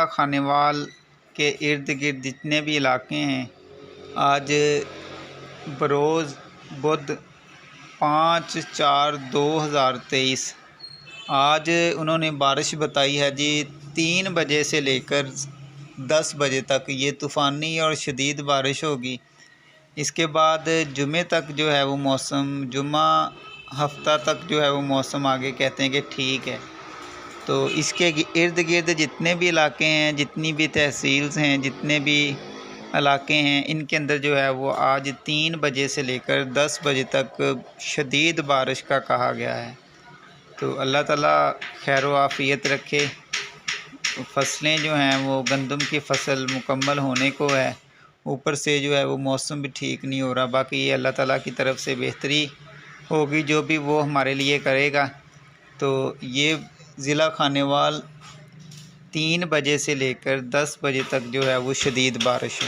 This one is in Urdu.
ضلع خانیوال کے ارد گرد جتنے بھی علاقے ہیں، آج بروز بدھ 5/4/2023 آج انہوں نے بارش بتائی ہے جی 3 بجے سے لے کر 10 بجے تک یہ طوفانی اور شدید بارش ہوگی۔ اس کے بعد جمعے تک جو ہے وہ موسم، جمعہ ہفتہ تک جو ہے وہ موسم آگے کہتے ہیں کہ ٹھیک ہے۔ تو اس کے ارد گرد جتنے بھی علاقے ہیں، جتنی بھی تحصیلز ہیں، جتنے بھی علاقے ہیں، ان کے اندر جو ہے وہ آج 3 بجے سے لے کر 10 بجے تک شدید بارش کا کہا گیا ہے۔ تو اللہ تعالیٰ خیر و عافیت رکھے۔ فصلیں جو ہیں وہ گندم کی فصل مکمل ہونے کو ہے، اوپر سے جو ہے وہ موسم بھی ٹھیک نہیں ہو رہا، باقی یہ اللہ تعالیٰ کی طرف سے بہتری ہوگی جو بھی وہ ہمارے لیے کرے گا۔ تو یہ ضلع خانیوال 3 بجے سے لے کر 10 بجے تک جو ہے وہ شدید بارش ہے۔